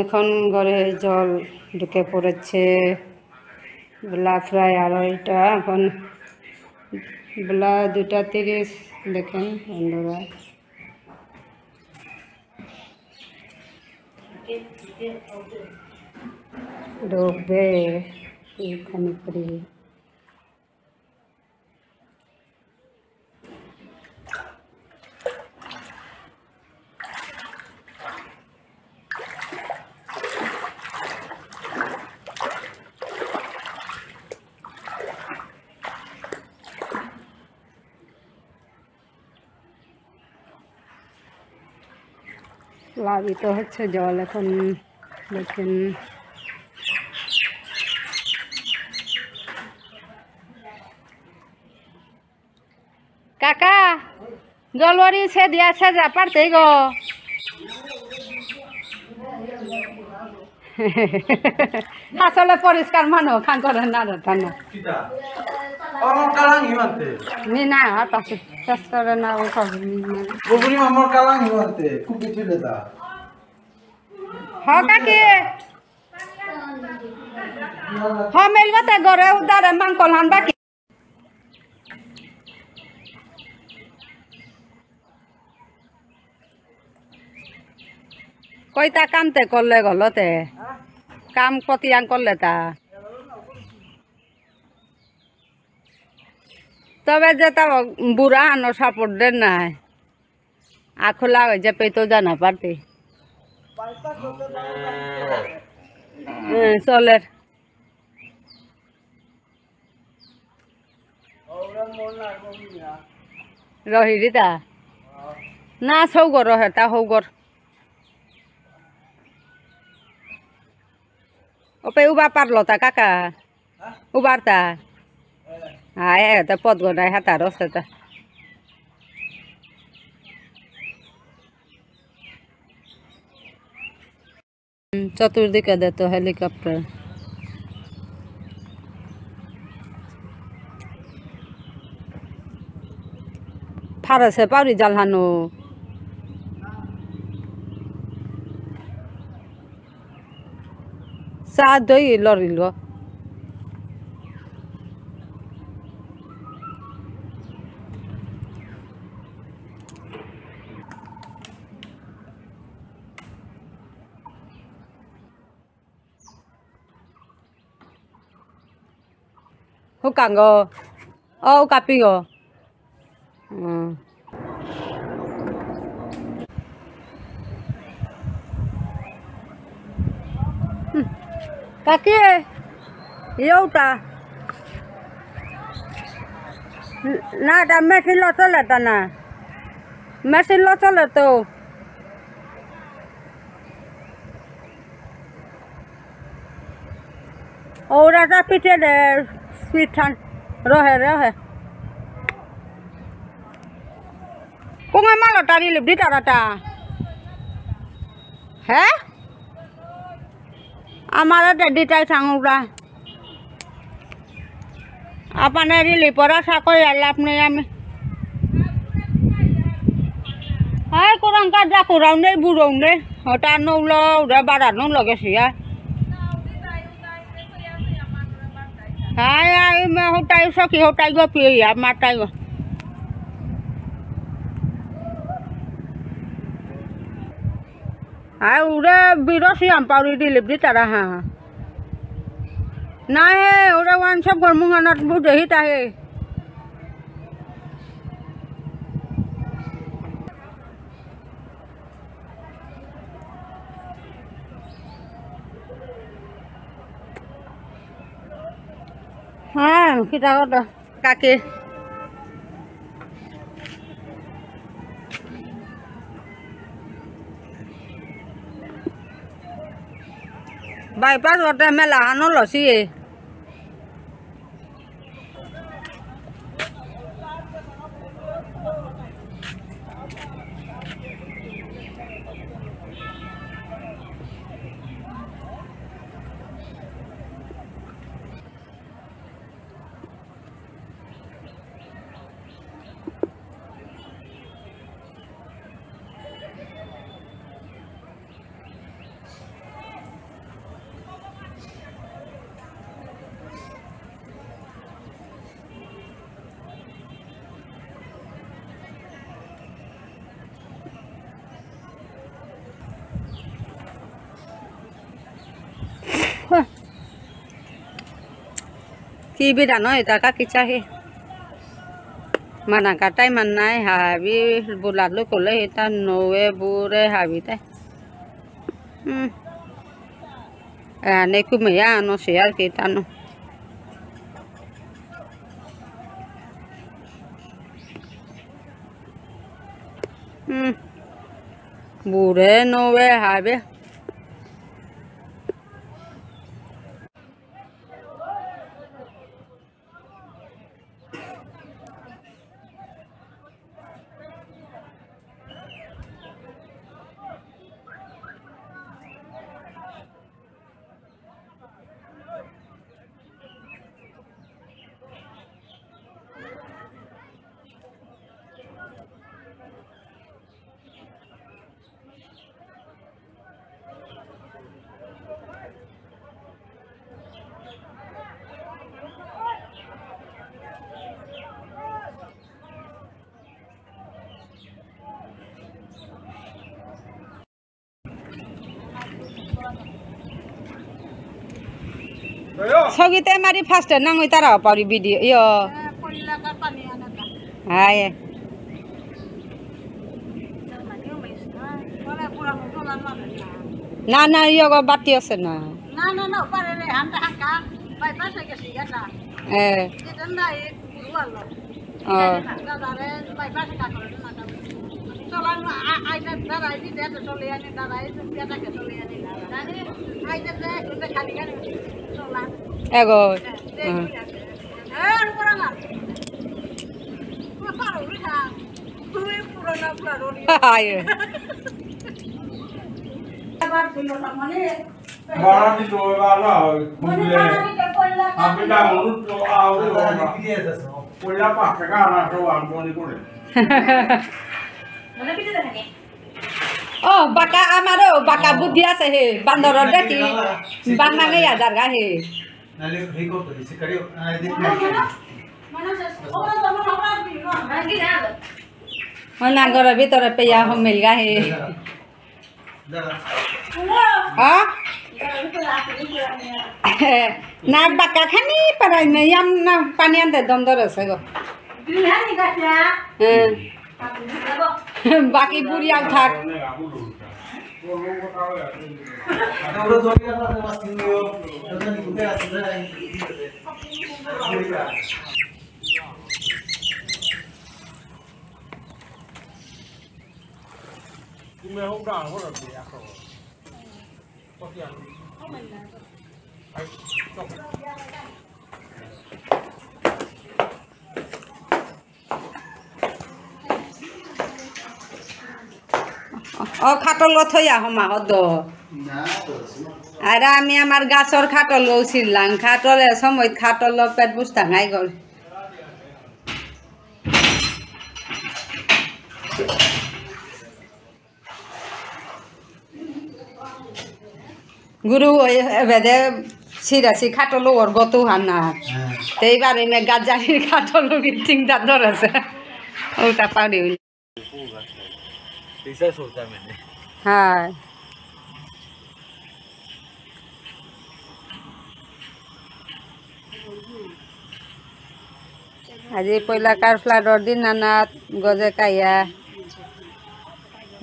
এখন ঘরে জল ঢুকে পড়েছে বেলা প্রায় 2:30 এখন বেলা 2:30 দেখেন বন্ধুরা ঢুকবে এখানে করে প্লাবিত হচ্ছে জল এখন দেখেন কাকা জলবাড়ি সে দিয়েছে যা পারতেই গো আসলে পরিষ্কার মানো খান করেন না ঠান্ডা নি না পাশে শেষ করে না ও সব কাকি মেলবাতে ঘরে উদারে মাংকল হান বাকি কইতা কামতে করলে গলতে কাম কতিয়াং করলে তা তবে যে তা বুড়া আনো সাপোর্ট দেন নাই আখোলা হয়ে যে পেতো জানা পারতে চলের রহি তা না সৌগর রহে তা সৌগর ওপে উবা পারলো তা কাকা উবার তা হায় তা পদ গোটায় হাতা রসে তা চতুর্দিকে দে তো হেলিকপ্টার ফারেছে পাউরি জাল হানো চা দই লরিল হুকাঙ্গ ও কাপিঙ্গ কাকি ইউটা না এটা মেশিন লো চলে তা না মেশিন লো চলে তো ওরা পিঠে দে পিঠান রহে রহে কোঙে মালো টারি লিবি তারাটা হ্যাঁ আমার দিটাই থাঙুরা আপনার রিলি পড়া চাকরি লাভ নেই আমি হ্যাঁ কোরআনকা ডাকুরাও নেই বুড়াও নেই ওটা নৌল ওরা বাড়ানো লগেছি হ্যাঁ হোটাই সখী হোটাই গো পিয়া মাটাই গো হ্যাঁ ওরা বিরসি আম পাউরি ডিলিভারি তারা হ্যাঁ না হে ওরা ওয়ান সব গরমুঙানাত বুঝে হিতা হে হ্যাঁ কিতা কথা কাকে বাইপাস ওটা মেলা হানো লসি কি বিধান এটা কাকি চাহি mana katai manai habi bulat lu kule kita noe bure habi teh ane ku meya no share kita no bure noe habi Sogite mari fast nangoi tara pari video yo hai na yo go bati ase na na pare re handa haka bai pase ke sigata ditanda e buruallo dadare bai pase ka kore na ta solan aida darai di deta soliani darai deta ke soliani darai aida de kunde khali khali solan ego poranga paro ri ha tuwe purana purani hai Marati to wala kumle apita monu to aure wala kolla pakka kana to antoni kore oh baka amaro baka budhi ase he bandor deki banmange ya darga he nale hiko to ise kariyo mana gor bhitor peya homel ga he ha na baka khani parai me yam na pani ante dondor ase go বাকি বুড়িয়া থাক ও খাটল থইয়া হমা হদ আর আমি আমার গাছর খাটল ছিলাম খাটলের সময় খাটল পেট বুঝতা নাই গল গুরু এবারে সিরাসি খাটল ওর গত হানা এইবার এনে গাজারির খাটল চিন্তা ধরেছে ওটা পারি হ্যাঁ আজি পয়লাকার ফ্লাডর দিন নানাত গজে কাইয়া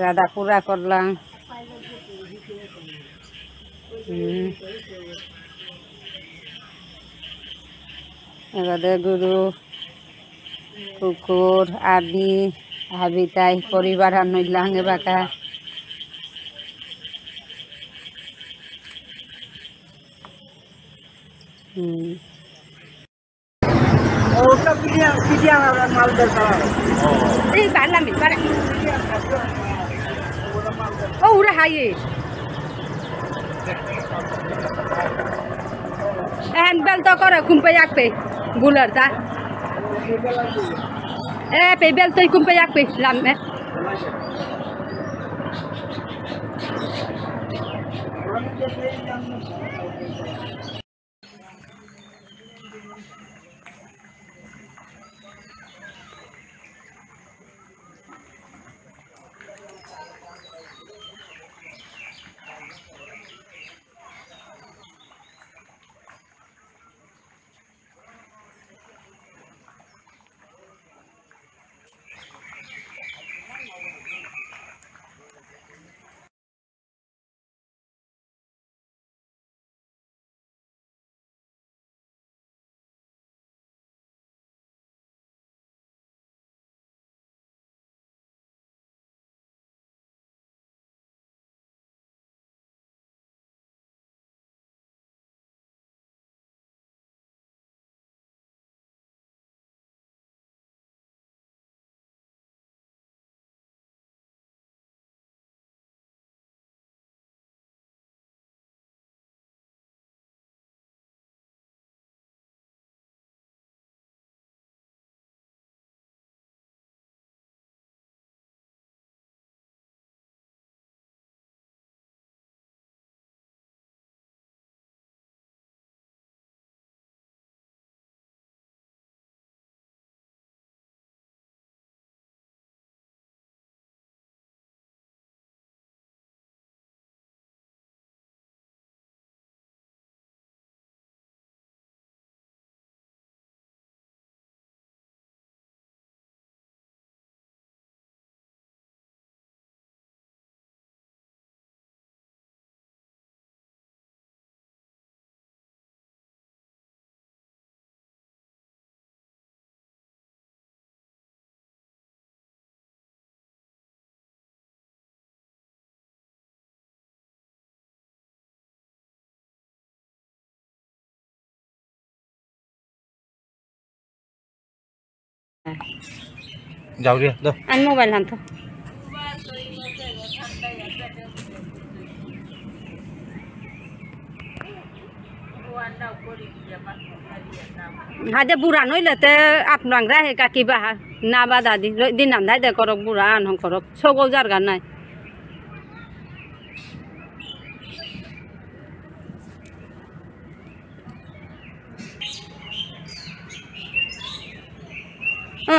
রাধা পুরা করলাম এবারে গুরু কুকুর আদি হাবিতাই পরিবার নইলাম এবাকা এই বাড়লাম ও উড়ে হাইয়ে এখন বেল তো করে কুম্পে একপে গুলার তা এ পে বেল তো কুম্পে একপে লামে যাও রে দাও আন মোবাইল হান তো হাজে বুড়া নইলে তে আপনার রাহে কাকি বাহা না বা দাদি দিন নাম দাই দে করক বুড়া আনহং করক সগল জারগার নাই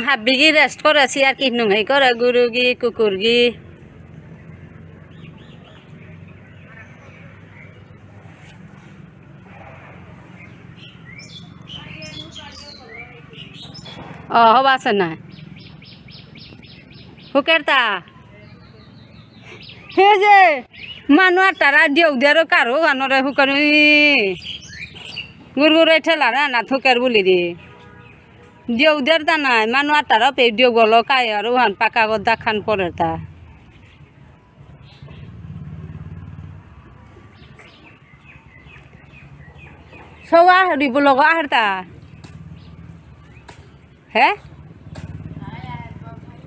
হাবি গি রেস্ট করেছি আর কি নুঙ্গাই করে গুরু গি কুকুর গি হবা আছে না হুকেরতা হে যে মানুষ তারা দিও দিয়ার কারো আনরে হুকার গুড়গুড়ে ঠেলা না থুকের বলি রে দিও দিয়ার তা নাই মানুষ তারা পে দিও গল কায় আর হান পাকা গদা খান পরে তা সবা হরি বলগ আহরতা হে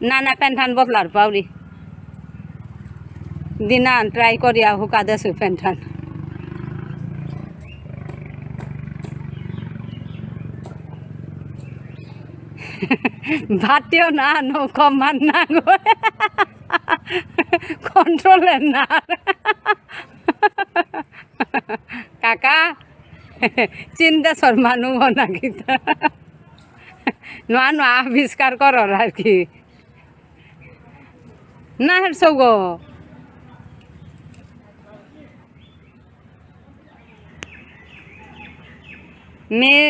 না না প্যান্ট ঠান বদলার পাউরি দিনা ট্রাই করিয়া হুকা দেছো প্যান্ট ঠান ভাতেও না নো কমান না গো কন্ট্রোলের না কাকা চিন্তা সর মানুষ নাকি নোয়া নোয়া আবিষ্কার করর আর কি না হেরছো গো মেয়ে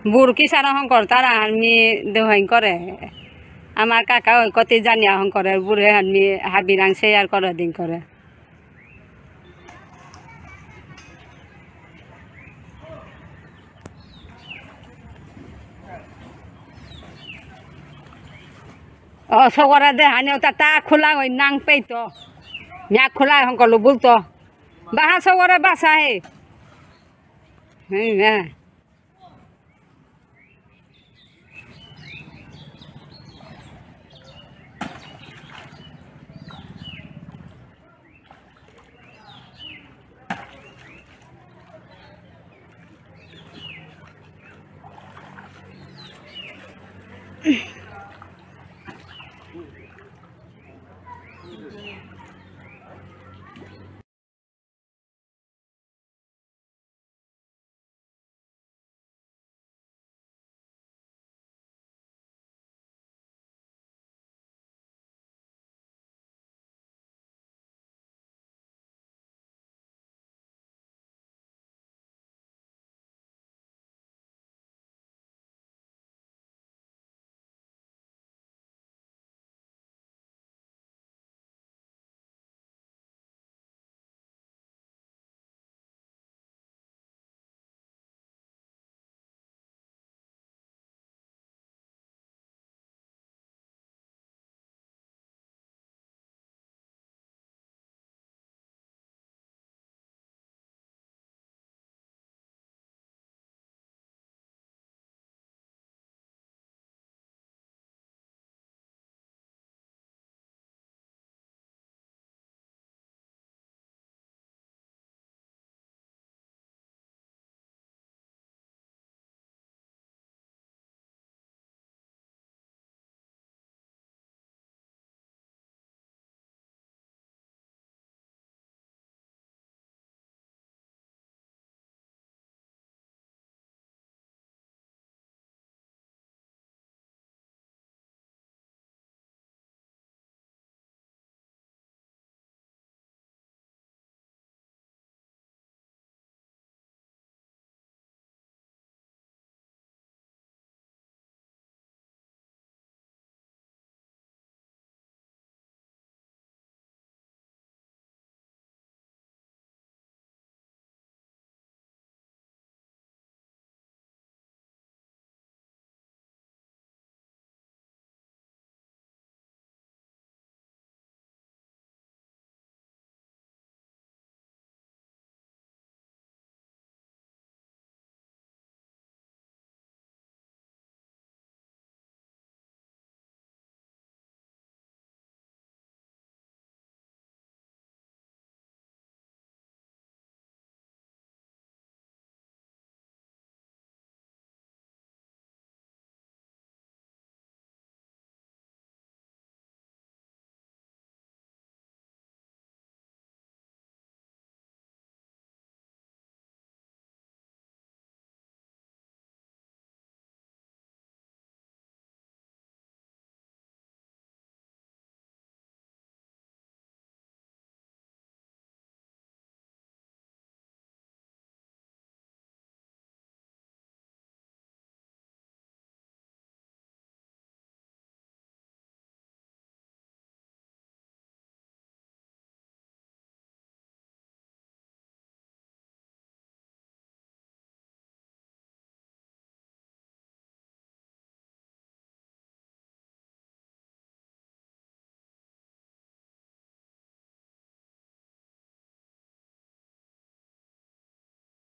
বুড়কি সারা হংকর তারা আর মেয়ে দেহাই করে আমার কাকা ওই কত জানিয়া হং করে বুড়ে আর মেয়ে হাবিরাং সে আর করে দিন করে সগরা দে হানি তা খোলা ওই নাং পেতো মিয়া খোলা হংকলো বলতো বাহা সগরা বাসা হে হ্যাঁ